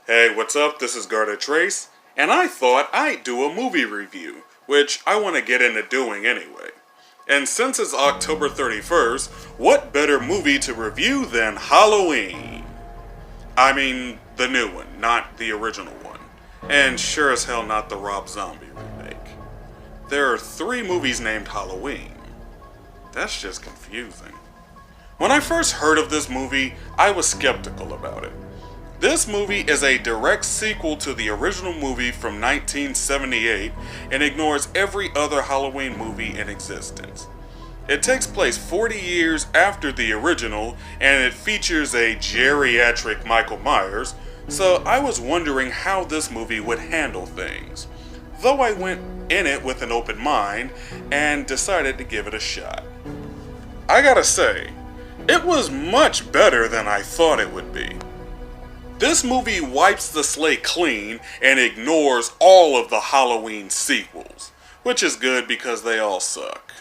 Hey, what's up? This is Gardetrace, and I thought I'd do a movie review, which I want to get into doing anyway. And since it's October 31st, what better movie to review than Halloween? I mean, the new one, not the original one. And sure as hell not the Rob Zombie remake. There are 3 movies named Halloween. That's just confusing. When I first heard of this movie, I was skeptical about it. This movie is a direct sequel to the original movie from 1978 and ignores every other Halloween movie in existence. It takes place 40 years after the original, and it features a geriatric Michael Myers, so I was wondering how this movie would handle things. Though I went in it with an open mind and decided to give it a shot. I gotta say, it was much better than I thought it would be. This movie wipes the slate clean and ignores all of the Halloween sequels, which is good because they all suck.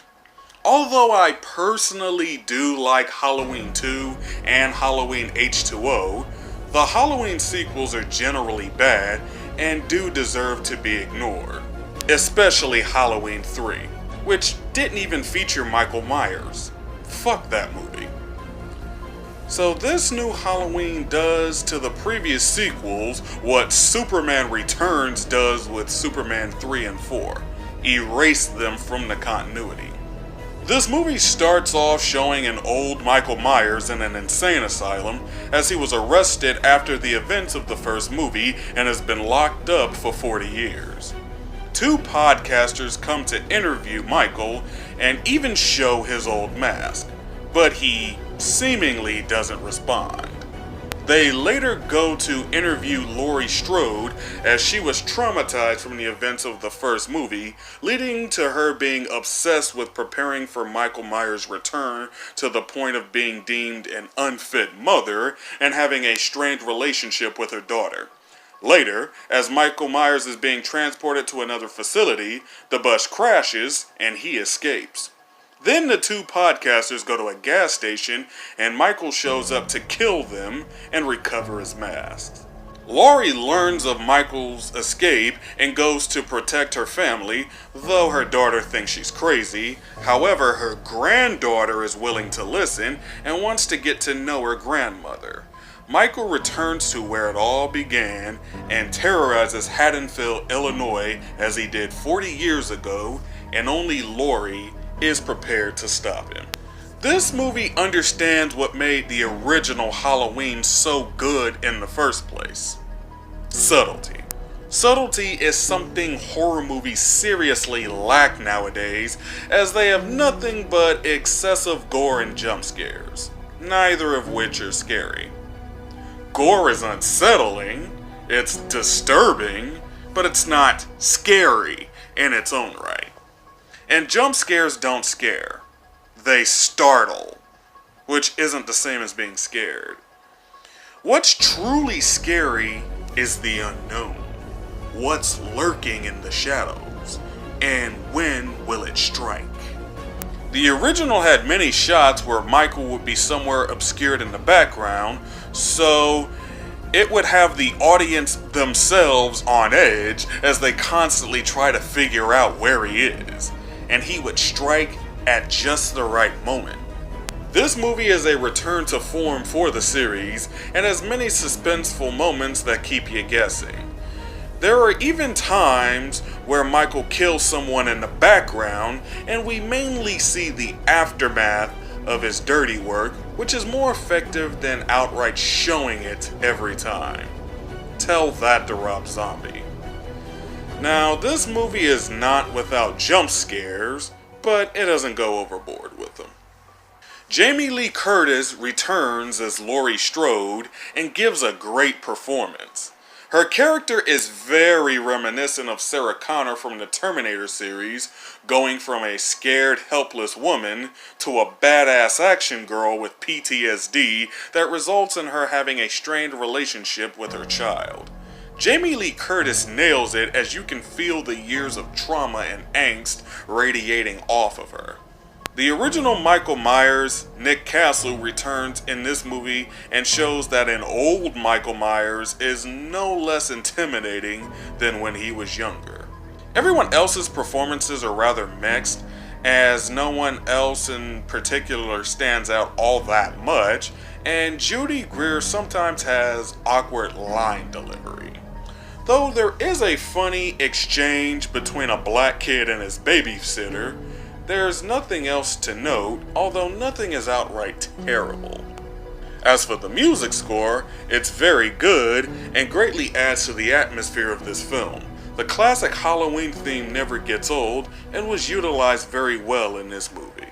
Although I personally do like Halloween 2 and Halloween H2O, the Halloween sequels are generally bad and do deserve to be ignored, especially Halloween 3, which didn't even feature Michael Myers. Fuck that movie. So this new Halloween does to the previous sequels what Superman Returns does with Superman 3 and 4. Erase them from the continuity. This movie starts off showing an old Michael Myers in an insane asylum as he was arrested after the events of the first movie and has been locked up for 40 years. 2 podcasters come to interview Michael and even show his old mask, but he seemingly doesn't respond. They later go to interview Laurie Strode as she was traumatized from the events of the first movie, leading to her being obsessed with preparing for Michael Myers' return to the point of being deemed an unfit mother and having a strained relationship with her daughter. Later, as Michael Myers is being transported to another facility, the bus crashes and he escapes. Then the 2 podcasters go to a gas station and Michael shows up to kill them and recover his masks. Laurie learns of Michael's escape and goes to protect her family, though her daughter thinks she's crazy. However, her granddaughter is willing to listen and wants to get to know her grandmother. Michael returns to where it all began and terrorizes Haddonfield, Illinois as he did 40 years ago, and only Laurie is prepared to stop him. This movie understands what made the original Halloween so good in the first place. Subtlety. Subtlety is something horror movies seriously lack nowadays, as they have nothing but excessive gore and jump scares, neither of which are scary. Gore is unsettling, it's disturbing, but it's not scary in its own right. And jump scares don't scare. They startle, which isn't the same as being scared. What's truly scary is the unknown. What's lurking in the shadows, and when will it strike? The original had many shots where Michael would be somewhere obscured in the background, so it would have the audience themselves on edge as they constantly try to figure out where he is. And he would strike at just the right moment. This movie is a return to form for the series and has many suspenseful moments that keep you guessing. There are even times where Michael kills someone in the background and we mainly see the aftermath of his dirty work, which is more effective than outright showing it every time. Tell that to Rob Zombie. Now, this movie is not without jump scares, but it doesn't go overboard with them. Jamie Lee Curtis returns as Laurie Strode and gives a great performance. Her character is very reminiscent of Sarah Connor from the Terminator series, going from a scared, helpless woman to a badass action girl with PTSD that results in her having a strained relationship with her child. Jamie Lee Curtis nails it as you can feel the years of trauma and angst radiating off of her. The original Michael Myers, Nick Castle, returns in this movie and shows that an old Michael Myers is no less intimidating than when he was younger. Everyone else's performances are rather mixed, as no one else in particular stands out all that much, and Judy Greer sometimes has awkward line delivery. Though there is a funny exchange between a black kid and his babysitter, there's nothing else to note, although nothing is outright terrible. As for the music score, it's very good and greatly adds to the atmosphere of this film. The classic Halloween theme never gets old and was utilized very well in this movie.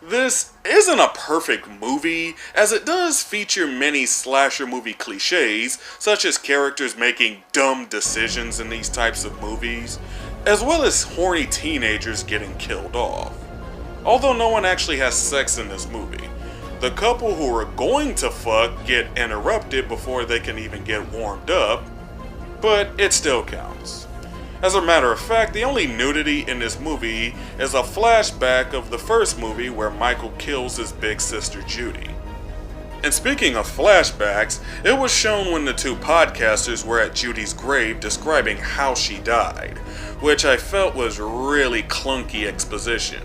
This isn't a perfect movie, as it does feature many slasher movie cliches, such as characters making dumb decisions in these types of movies, as well as horny teenagers getting killed off. Although no one actually has sex in this movie, the couple who are going to fuck get interrupted before they can even get warmed up, but it still counts. As a matter of fact, the only nudity in this movie is a flashback of the first movie where Michael kills his big sister Judy. And speaking of flashbacks, it was shown when the two podcasters were at Judy's grave describing how she died, which I felt was really clunky exposition.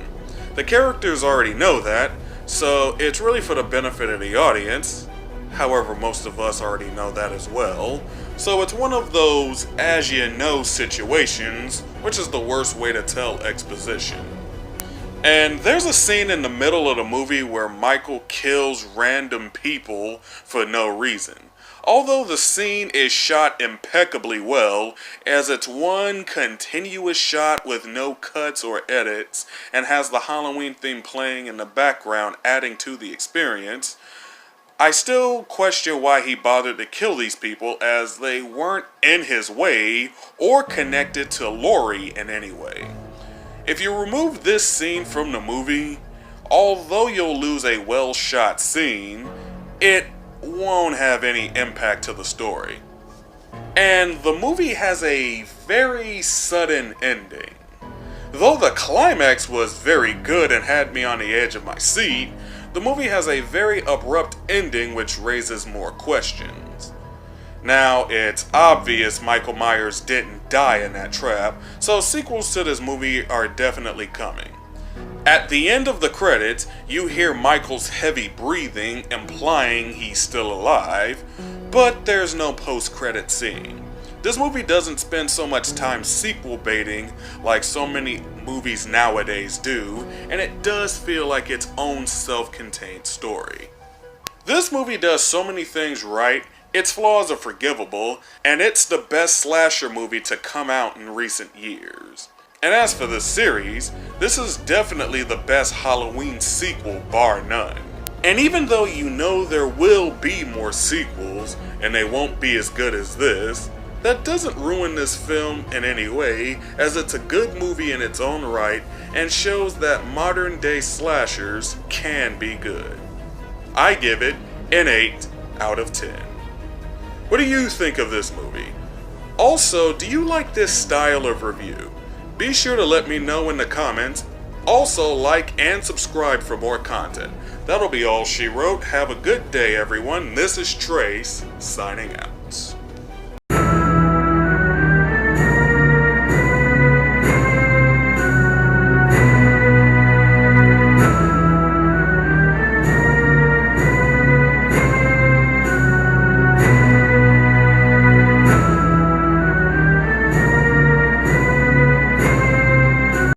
The characters already know that, so it's really for the benefit of the audience. However, most of us already know that as well. So it's one of those as you know situations, which is the worst way to tell exposition. And there's a scene in the middle of the movie where Michael kills random people for no reason. Although the scene is shot impeccably well, as it's one continuous shot with no cuts or edits, and has the Halloween theme playing in the background adding to the experience, I still question why he bothered to kill these people, as they weren't in his way or connected to Laurie in any way. If you remove this scene from the movie, although you'll lose a well-shot scene, it won't have any impact to the story. And the movie has a very sudden ending. Though the climax was very good and had me on the edge of my seat, the movie has a very abrupt ending which raises more questions. Now, it's obvious Michael Myers didn't die in that trap, so sequels to this movie are definitely coming. At the end of the credits, you hear Michael's heavy breathing, implying he's still alive, but there's no post-credit scene. This movie doesn't spend so much time sequel baiting like so many movies nowadays do, and it does feel like its own self-contained story. This movie does so many things right, its flaws are forgivable, and it's the best slasher movie to come out in recent years. And as for the series, this is definitely the best Halloween sequel bar none. And even though you know there will be more sequels, and they won't be as good as this, that doesn't ruin this film in any way, as it's a good movie in its own right and shows that modern day slashers can be good. I give it an 8 out of 10. What do you think of this movie? Also, do you like this style of review? Be sure to let me know in the comments. Also, like and subscribe for more content. That'll be all she wrote. Have a good day, everyone. This is Trace, signing out.